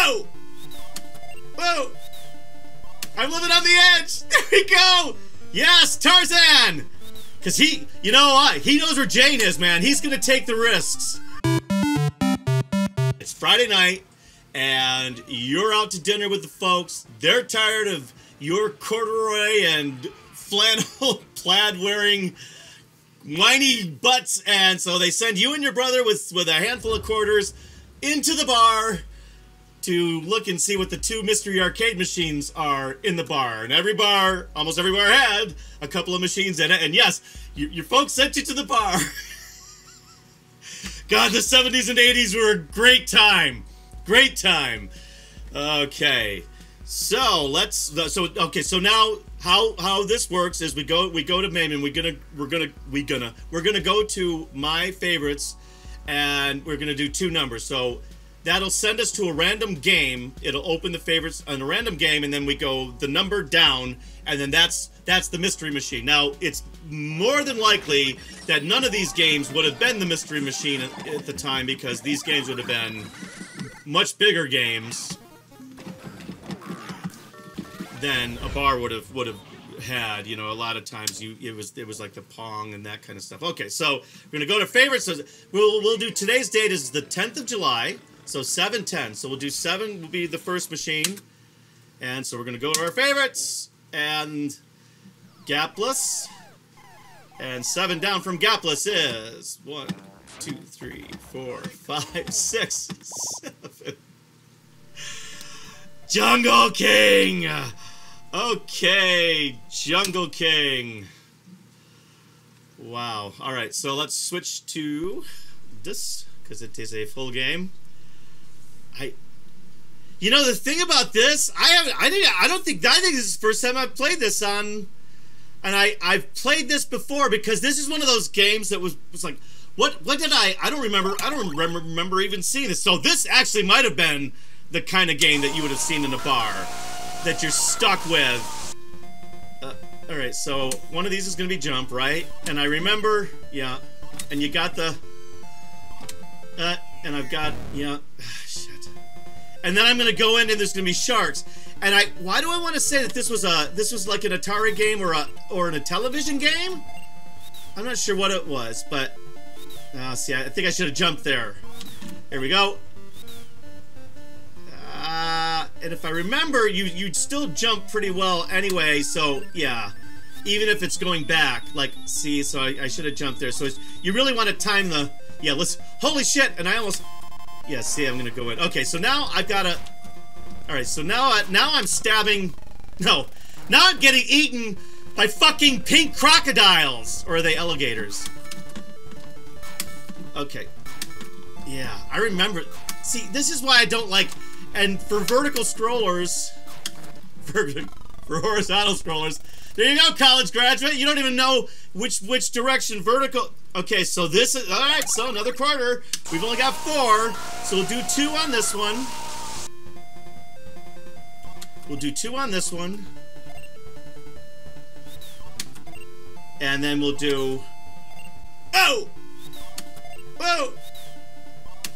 Oh! Whoa! I'm living on the edge! There we go! Yes, Tarzan! Because he, you know what? He knows where Jane is, man. He's gonna take the risks. It's Friday night, and you're out to dinner with the folks. They're tired of your corduroy and flannel plaid-wearing whiny butts, and so they send you and your brother with a handful of quarters into the bar to look and see what the two mystery arcade machines are in the bar. And every bar, almost every bar, had a couple of machines in it. And yes, your folks sent you to the bar. God, the 70s and 80s were a great time. Great time. Okay. So so now how this works is we go to MAME, and we're gonna go to my favorites, and we're gonna do two numbers. So that'll send us to a random game. It'll open the favorites on a random game, and then we go the number down, and then that's the mystery machine. Now, it's more than likely that none of these games would have been the mystery machine at the time, because these games would have been much bigger games than a bar would have had. You know, a lot of times it was like the Pong and that kind of stuff. Okay, so we're gonna go to favorites. So we'll do today's date is the 10th of July. So 7-10. So we'll do 7 will be the first machine. And so we're going to go to our favorites. And gapless. And 7 down from gapless is 1, 2, 3, 4, 5, 6, 7. Jungle King! Okay, Jungle King. Wow. Alright, so let's switch to this, because it is a full game. You know, the thing about this, I think this is the first time I've played this on, and I've played this before, because this is one of those games that was like, what did I don't remember even seeing this. So this actually might have been the kind of game that you would have seen in a bar, that you're stuck with. Alright, so one of these is going to be jump, right? And I remember, yeah, and you got the, and I've got, yeah, shit. And then I'm gonna go in and there's gonna be sharks. And why do I want to say that this was like an Atari game or in a television game? I'm not sure what it was, but see, I think I should have jumped there. Here we go. And if I remember, you'd still jump pretty well anyway. So yeah, even if it's going back, like, see, so I should have jumped there. So you really want to time the, yeah. Holy shit! And I almost. Yeah, see, I'm gonna go in. Okay, so now I've gotta... Alright, so now I'm stabbing... No. Now I'm getting eaten by fucking pink crocodiles! Or are they alligators? Okay. Yeah, I remember... See, this is why I don't like... And for vertical scrollers... For horizontal scrollers... There you go, college graduate! You don't even know which direction vertical... Okay, so this is... Alright, so another quarter. We've only got 4. So we'll do 2 on this one. We'll do 2 on this one. And then we'll do... Oh! Whoa!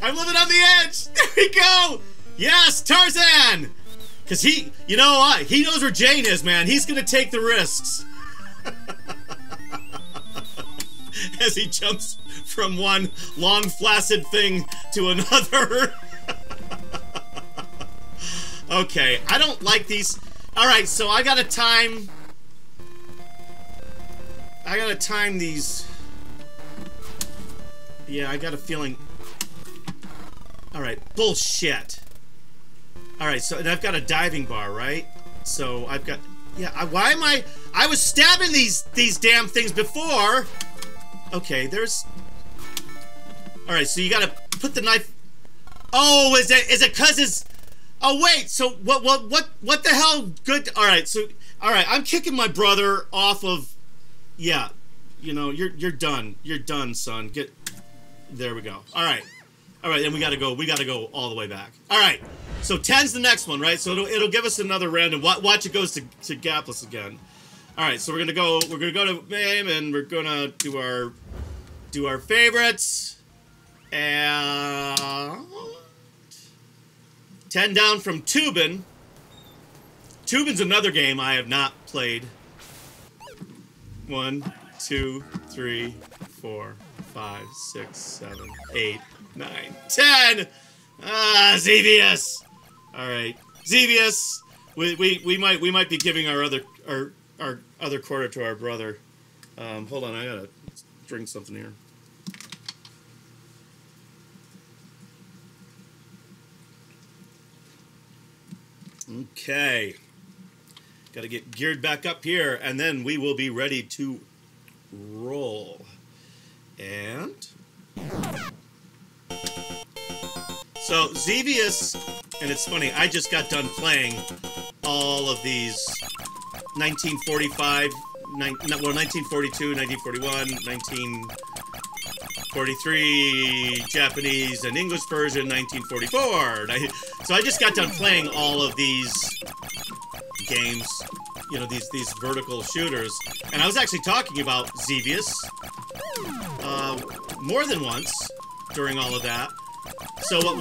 I'm living on the edge! There we go! Yes, Tarzan! Because he... You know what? He knows where Jane is, man. He's gonna take the risks. As he jumps from one long flaccid thing to another. Okay, I don't like these. Alright, so I gotta time these. Yeah, I got a feeling. Alright, bullshit. Alright, so and I've got a diving bar, right? So I've got, yeah, why am I was stabbing these damn things before. Okay, there's... Alright, so you gotta put the knife... Oh, is it 'cause it's... Oh, wait, so what the hell good... Alright, so... Alright, I'm kicking my brother off of... Yeah, you know, you're done. You're done, son. Get... There we go. Alright. Alright, and we gotta go all the way back. Alright, so 10's the next one, right? So it'll give us another random... Watch it goes to gapless again. Alright, so we're gonna go to MAME, and we're gonna do our favorites. And 10 down from Tubin. Tubin's another game I have not played. 1, 2, 3, 4, 5, 6, 7, 8, 9, 10! Ah, Xevious! Alright. Xevious! We might be giving our other quarter to our brother. Hold on, I gotta drink something here. Okay. Gotta get geared back up here, and then we will be ready to roll. And so Xevious, and it's funny, I just got done playing all of these 1945, 1942, 1941, 1943, Japanese and English version, 1944. So I just got done playing all of these games, you know, these vertical shooters, and I was actually talking about Xevious more than once during all of that. So what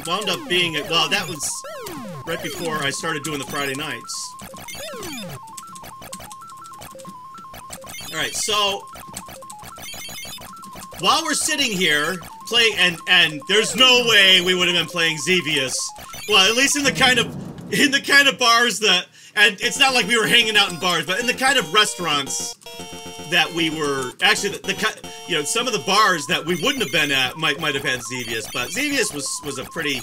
wound up being, well, that was right before I started doing the Friday nights. Alright, so while we're sitting here playing, and there's no way we would have been playing Xevious, well, at least in the kind of bars that, and it's not like we were hanging out in bars, but in the kind of restaurants that we were, actually, you know, some of the bars that we wouldn't have been at might have had Xevious, but Xevious was a pretty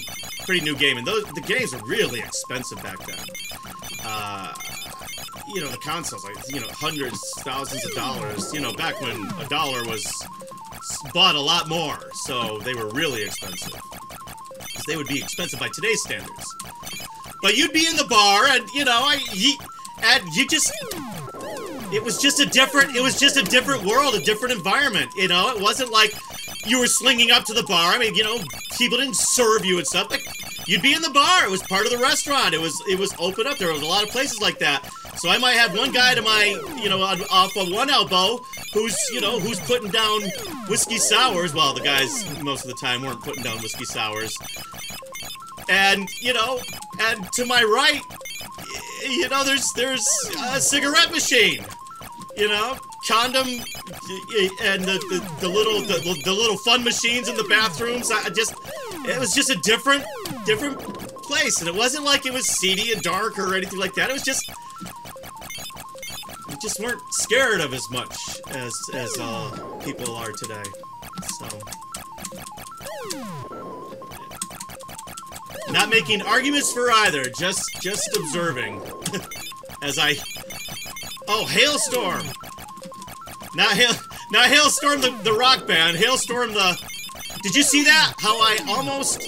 new game, and the games were really expensive back then. You know, the consoles, like, you know, hundreds, thousands of dollars, you know, back when a dollar was bought a lot more, so they were really expensive. Because they would be expensive by today's standards. But you'd be in the bar, and, you know, it was just a different world, a different environment, you know? It wasn't like you were slinging up to the bar. I mean, you know, people didn't serve you and stuff. Like, you'd be in the bar. It was part of the restaurant. It was open up. There was a lot of places like that. So I might have one guy to my, you know, off of one elbow who's putting down whiskey sours. Well, the guys most of the time weren't putting down whiskey sours. And, you know, and to my right, you know, there's a cigarette machine, you know, condom, and the little fun machines in the bathrooms. It was just a different place, and it wasn't like it was seedy and dark or anything like that. It was just, we just weren't scared of as much as people are today. So, not making arguments for either, just observing. As I, oh, Hailstorm. Not Hailstorm the rock band. Hailstorm the. Did you see that? How I almost,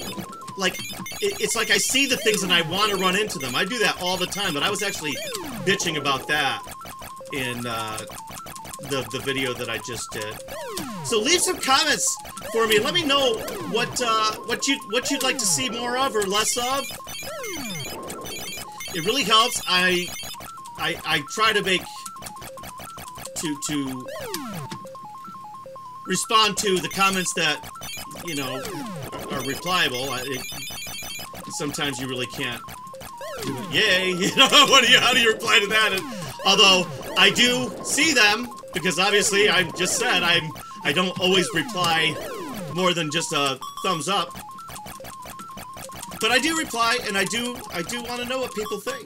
like, it's like I see the things and I want to run into them. I do that all the time, but I was actually bitching about that in the video that I just did. So leave some comments for me. Let me know what you'd like to see more of or less of. It really helps. I try to make to respond to the comments that, you know, are replyable. Sometimes you really can't do it. Yay! You know, how do you reply to that? And, although I do see them, because obviously I just said I don't always reply more than just a thumbs up. But I do reply, and I do want to know what people think.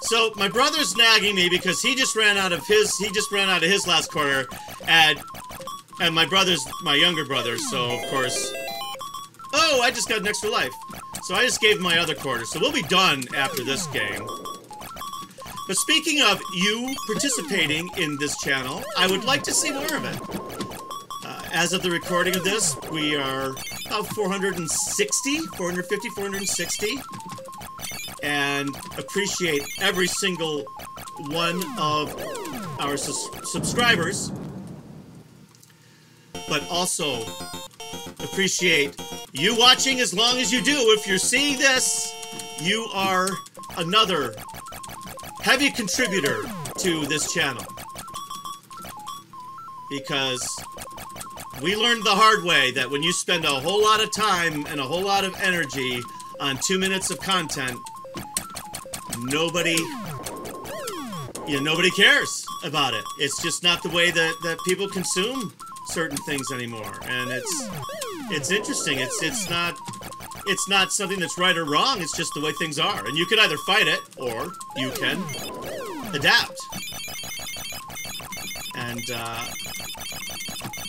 So my brother's nagging me because he just ran out of his last quarter, and my brother's my younger brother, so of course. Oh, I just got an extra life. So I just gave my other quarter, so we'll be done after this game. But speaking of you participating in this channel, I would like to see more of it. As of the recording of this, we are about 450, 460. And appreciate every single one of our subscribers. But also appreciate you watching as long as you do. If you're seeing this, you are another heavy contributor to this channel. Because We learned the hard way that when you spend a whole lot of time and a whole lot of energy on 2 minutes of content, nobody cares about it. It's just not the way that people consume certain things anymore. And it's interesting. It's not something that's right or wrong. It's just the way things are. And you can either fight it or you can adapt. And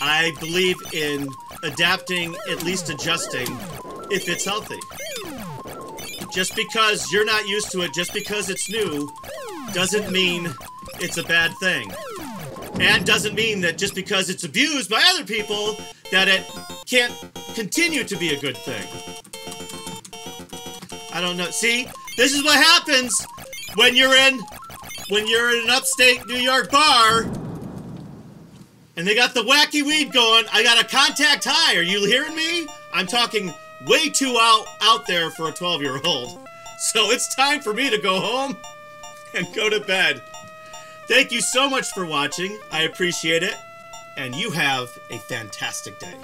I believe in adapting, at least adjusting, if it's healthy. Just because you're not used to it, just because it's new, doesn't mean it's a bad thing. And doesn't mean that just because it's abused by other people, that it can't continue to be a good thing. I don't know. See, this is what happens when you're in an upstate New York bar and they got the wacky weed going. I got a contact high. Are you hearing me? I'm talking way too out there for a 12-year-old. So it's time for me to go home and go to bed. Thank you so much for watching. I appreciate it. And you have a fantastic day.